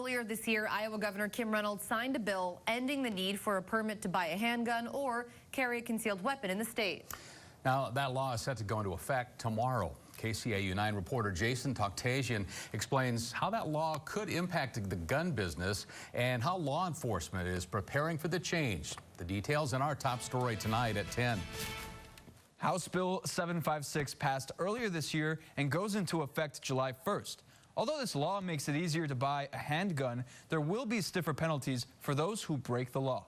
Earlier this year, Iowa Governor Kim Reynolds signed a bill ending the need for a permit to buy a handgun or carry a concealed weapon in the state. Now, that law is set to go into effect tomorrow. KCAU 9 reporter Jason Takhtadjian explains how that law could impact the gun business and how law enforcement is preparing for the change. The details in our top story tonight at 10. House Bill 756 passed earlier this year and goes into effect July 1st. Although this law makes it easier to buy a handgun, there will be stiffer penalties for those who break the law.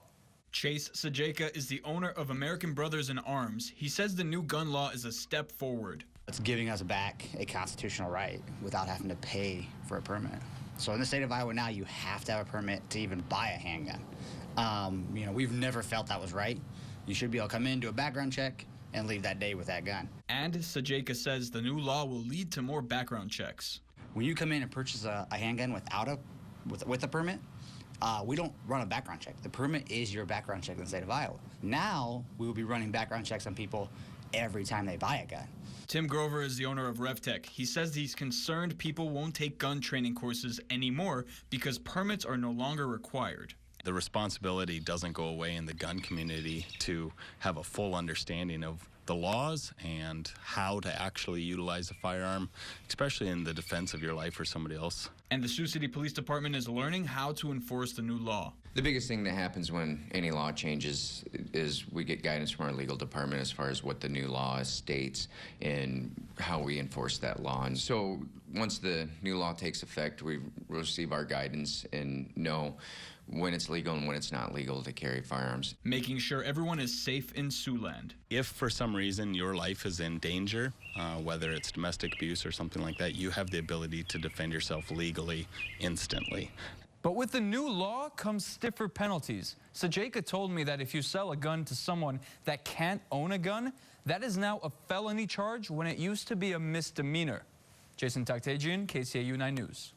Chase Sajeka is the owner of American Brothers in Arms. He says the new gun law is a step forward. It's giving us back a constitutional right without having to pay for a permit. So in the state of Iowa now, you have to have a permit to even buy a handgun. We've never felt that was right. You should be able to come in, do a background check, and leave that day with that gun. And Sajeka says the new law will lead to more background checks. When you come in and purchase a handgun with a permit, we don't run a background check. The permit is your background check in the state of Iowa. Now we will be running background checks on people every time they buy a gun. Tim Grover is the owner of RevTech. He says he's concerned people won't take gun training courses anymore because permits are no longer required. The responsibility doesn't go away in the gun community to have a full understanding of the laws and how to actually utilize a firearm, especially in the defense of your life or somebody else. And the Sioux City Police Department is learning how to enforce the new law. The biggest thing that happens when any law changes is we get guidance from our legal department as far as what the new law states and how we enforce that law. And so once the new law takes effect, we receive our guidance and know when it's legal and when it's not legal to carry firearms. Making sure everyone is safe in Siouxland. If for some reason your life is in danger, whether it's domestic abuse or something like that, you have the ability to defend yourself legally instantly. But with the new law comes stiffer penalties. Sajeka told me that if you sell a gun to someone that can't own a gun, that is now a felony charge when it used to be a misdemeanor. Jason Takhtadjian, KCAU 9 News.